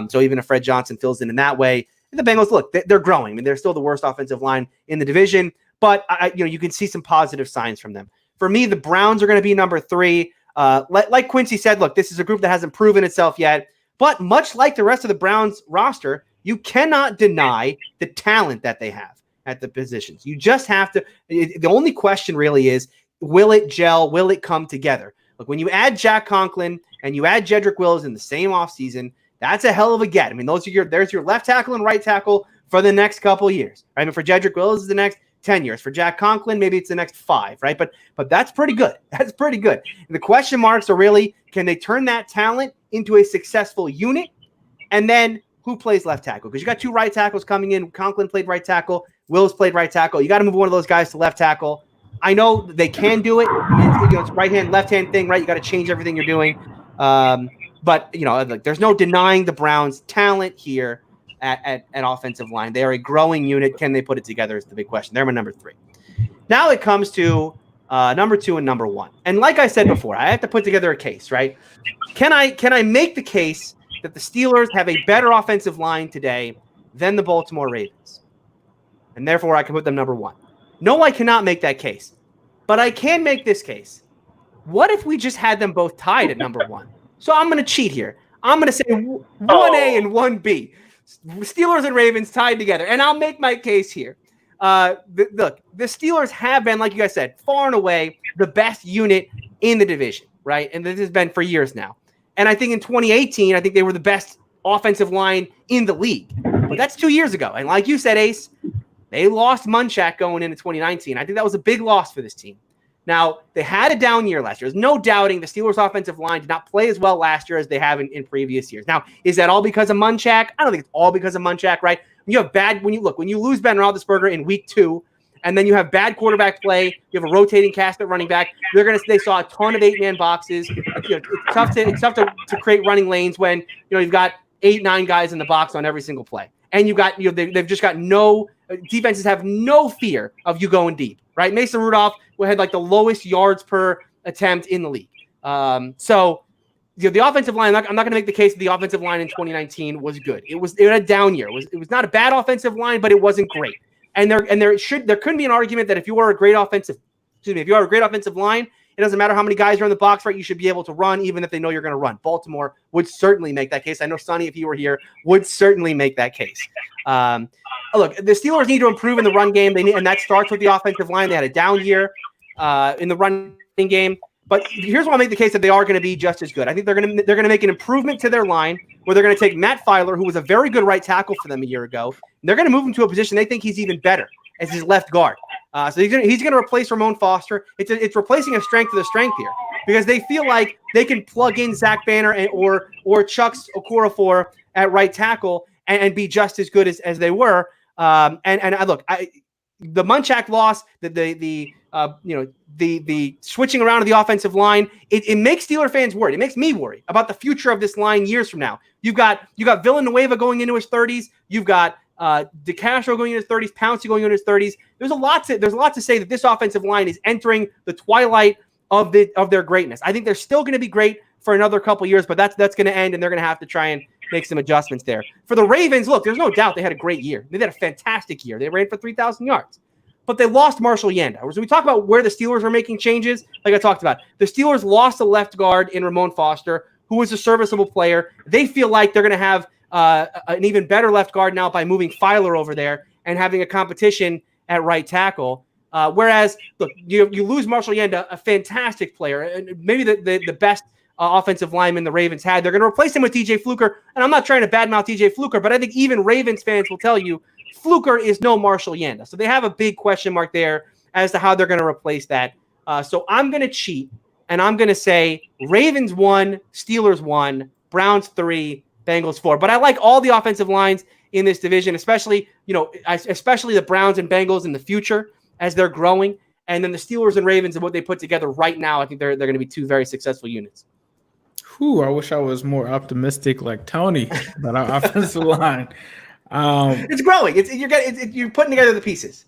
So even if Fred Johnson fills in that way, the Bengals, look, they're growing. I mean, they're still the worst offensive line in the division, but you can see some positive signs from them. For me, the Browns are going to be number 3. Like Quincy said, look, this is a group that hasn't proven itself yet. But much like the rest of the Browns roster, you cannot deny the talent that they have at the positions. You just have to. The only question really is, will it gel? Will it come together? Look, when you add Jack Conklin and you add Jedrick Wills in the same offseason, that's a hell of a get. I mean, there's your left tackle and right tackle for the next couple of years. Right? I mean, for Jedrick Wills, it's the next 10 years. For Jack Conklin, maybe it's the next 5, right? But that's pretty good. That's pretty good. And the question marks are really, can they turn that talent into a successful unit? And then who plays left tackle? Because you got 2 right tackles coming in. Conklin played right tackle. Wills played right tackle. You got to move one of those guys to left tackle. I know they can do it. It's right hand, left hand thing, right? You got to change everything you're doing. But there's no denying the Browns' talent here at offensive line. They are a growing unit. Can they put it together is the big question. They're my number 3. Now it comes to number 2 and number 1. And like I said before, I have to put together a case, right? Can I make the case that the Steelers have a better offensive line today than the Baltimore Ravens? And therefore I can put them number 1. No, I cannot make that case. But I can make this case. What if we just had them both tied at number 1? So I'm going to cheat here. I'm going to say 1A and 1B. Steelers and Ravens tied together. And I'll make my case here. Look, the Steelers have been, like you guys said, far and away the best unit in the division, right? And this has been for years now. And I think in 2018, I think they were the best offensive line in the league. But that's 2 years ago. And like you said, Ace, they lost Munchak going into 2019. I think that was a big loss for this team. Now, they had a down year last year. There's no doubting the Steelers' offensive line did not play as well last year as they have in previous years. Now, is that all because of Munchak? I don't think it's all because of Munchak, right? When you lose Ben Roethlisberger in week 2, and then you have bad quarterback play, you have a rotating cast at running back, they saw a ton of 8-man boxes. It's tough to create running lanes when you've got 8-9 guys in the box on every single play. And they've just got defenses have no fear of you going deep, right? Mason Rudolph had like the lowest yards per attempt in the league. So the offensive line, I'm not going to make the case that the offensive line in 2019 was good. It had a down year. It was not a bad offensive line, but it wasn't great. And there couldn't be an argument that if you are a great offensive line, it doesn't matter how many guys are in the box, right? You should be able to run even if they know you're going to run. Baltimore would certainly make that case. I know Sonny, if he were here, would certainly make that case. Look, the Steelers need to improve in the run game, and that starts with the offensive line. They had a down year in the running game. But here's why I make the case that they are going to be just as good. I think they're going to make an improvement to their line where they're going to take Matt Filer, who was a very good right tackle for them a year ago, and they're going to move him to a position they think he's even better as his left guard. So he's going to replace Ramon Foster. It's replacing a strength with a strength here because they feel like they can plug in Zach Banner or Chucks Okorafor at right tackle and be just as good as they were. The Munchak loss, the switching around of the offensive line, it makes Steeler fans worried. It makes me worry about the future of this line years from now. You got Villanueva going into his 30s. You've got DeCastro going into his 30s, Pouncey going into his 30s. There's a lot to say that this offensive line is entering the twilight of their greatness. I think they're still going to be great for another couple years, but that's going to end, and they're going to have to try and make some adjustments there. For the Ravens, look, there's no doubt they had a great year. They had a fantastic year. They ran for 3,000 yards. But they lost Marshall Yanda. So we talk about where the Steelers are making changes, like I talked about. The Steelers lost a left guard in Ramon Foster, who was a serviceable player. They feel like they're going to have an even better left guard now by moving Filer over there and having a competition at right tackle. Whereas, look, you lose Marshall Yanda, a fantastic player, and maybe the best offensive lineman the Ravens had. They're going to replace him with TJ Fluker. And I'm not trying to badmouth TJ Fluker, but I think even Ravens fans will tell you Fluker is no Marshall Yanda. So they have a big question mark there as to how they're going to replace that. So I'm going to cheat, and I'm going to say Ravens 1, Steelers 1, Browns 3, Bengals 4. But I like all the offensive lines in this division, especially the Browns and Bengals in the future as they're growing. And then the Steelers and Ravens and what they put together right now, I think they're going to be two very successful units. I wish I was more optimistic like Tony about our offensive line. It's growing. You're putting together the pieces.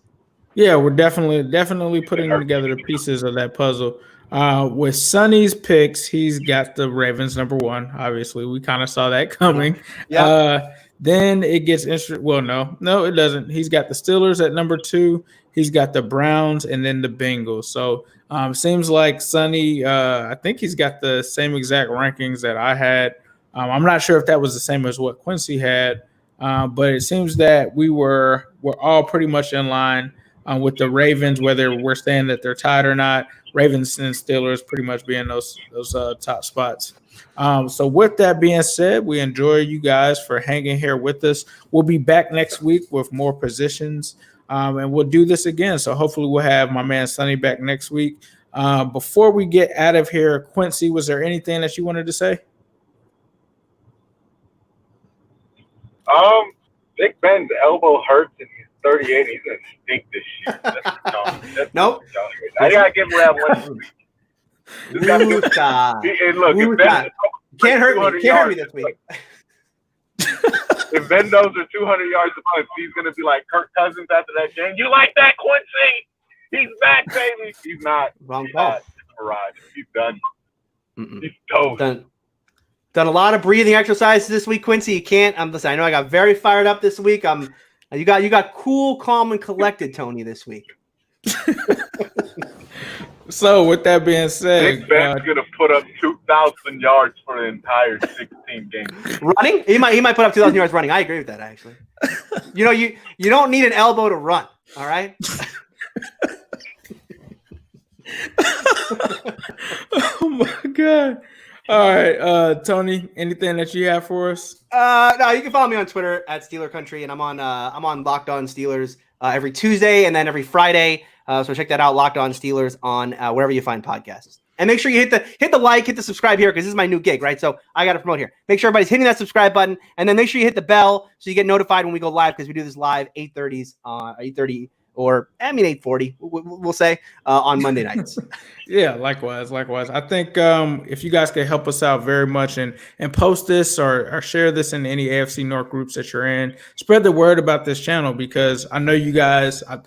Yeah, we're definitely putting together the pieces of that puzzle. With Sonny's picks, he's got the Ravens number 1. Obviously, we kind of saw that coming. Yeah. Then it gets interesting. Well, no, it doesn't. He's got the Steelers at number 2. He's got the Browns and then the Bengals. So seems like Sonny, I think he's got the same exact rankings that I had. I'm not sure if that was the same as what Quincy had, but it seems that we're all pretty much in line with the Ravens, whether we're saying that they're tied or not. Ravens and Steelers pretty much being those top spots. So with that being said, we enjoy you guys for hanging here with us. We'll be back next week with more positions, and we'll do this again. So hopefully we'll have my man Sonny back next week. Before we get out of here, Quincy, was there anything that you wanted to say? Big Ben's elbow hurts and he's 38. He's gonna stink this year. Nope. I gotta give him that one. And look, if Ben can't hurt me this week. If Ben knows are 200 yards a month, he's gonna be like Kirk Cousins after that game. You like that, Quincy? He's back, baby. He's not. Wrong call. He's done. He's toast. Done a lot of breathing exercises this week, Quincy. You can't. Listen, I know I got very fired up this week. You got cool, calm, and collected, Tony, this week. So with that being said, Big Ben's gonna put up 2,000 yards for the entire 16 games. Running? He might put up 2,000 yards running. I agree with that, actually. You don't need an elbow to run. All right. Oh my God. All right, Tony, anything that you have for us? No, you can follow me on Twitter at Steeler Country, and I'm on Locked On Steelers every Tuesday and then every Friday. So check that out, Locked On Steelers on wherever you find podcasts. And make sure you hit the like, hit the subscribe here because this is my new gig, right? So I got to promote here. Make sure everybody's hitting that subscribe button, and then make sure you hit the bell so you get notified when we go live because we do this live 8:30 or 8:40, we'll say, on Monday nights. Yeah, likewise. I think if you guys could help us out very much and post this or share this in any AFC North groups that you're in, spread the word about this channel because I know you guys, I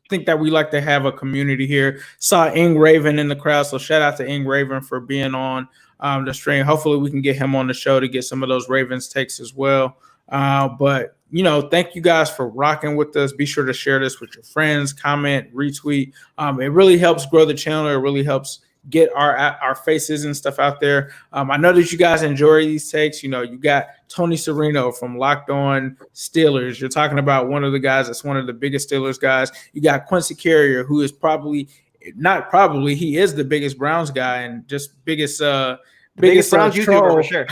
think that we like to have a community here. Saw Ing Raven in the crowd, so shout out to Ing Raven for being on the stream. Hopefully we can get him on the show to get some of those Ravens takes as well. But thank you guys for rocking with us. Be sure to share this with your friends, comment, retweet. It really helps grow the channel. It really helps get our faces and stuff out there. I know that you guys enjoy these takes. You got Tony Serino from Locked On Steelers. You're talking about one of the guys that's one of the biggest Steelers guys. You got Quincy Carrier, who is he is the biggest Browns guy and just biggest Browns YouTuber for sure.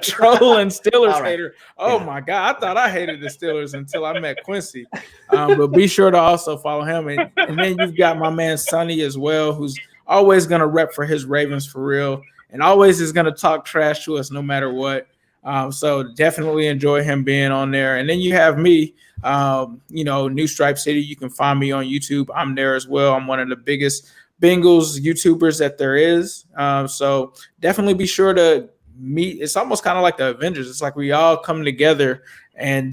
Troll and Steelers hater. Oh my God. I thought I hated the Steelers until I met Quincy. But be sure to also follow him. And then you've got my man Sonny as well, who's always going to rep for his Ravens for real and always is going to talk trash to us no matter what. So definitely enjoy him being on there. And then you have me, New Stripe City. You can find me on YouTube. I'm there as well. I'm one of the biggest Bengals YouTubers that there is. So definitely be sure to meet. It's almost kind of like the Avengers. It's like we all come together and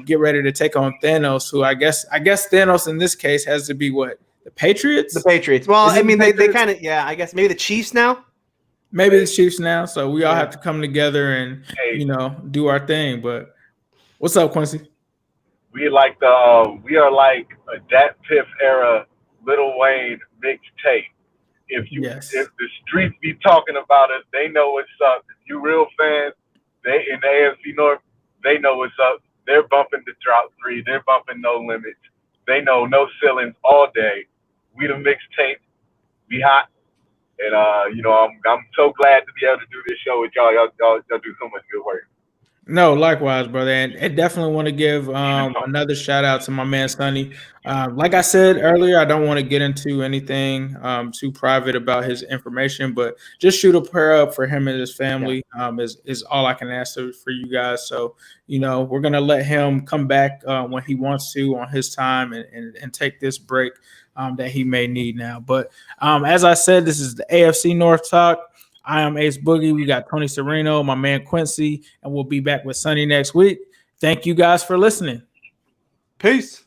get ready to take on Thanos, who I guess Thanos in this case has to be what? The Patriots? The Patriots. Well, I mean, they kind of, I guess maybe the Chiefs now. Maybe the Chiefs now. So we all have to come together and, do our thing. But what's up, Quincy? We are like a Dat Piff era Lil Wayne mixtape. If the streets be talking about us, they know what's up. If you real fans, they in the AFC North, they know what's up. They're bumping the Drought 3. They're bumping No Limits. They know no ceilings all day. We the mixtape. We hot. And I'm so glad to be able to do this show with y'all. Y'all do so much good work. No, likewise, brother. And I definitely want to give another shout out to my man Sonny. Like I said earlier, I don't want to get into anything too private about his information, but just shoot a prayer up for him and his family is all I can ask for you guys. So, we're going to let him come back when he wants to on his time and take this break that he may need now. But as I said, this is the AFC North Talk. I am Ace Boogie. We got Tony Serino, my man Quincy, and we'll be back with Sonny next week. Thank you guys for listening. Peace.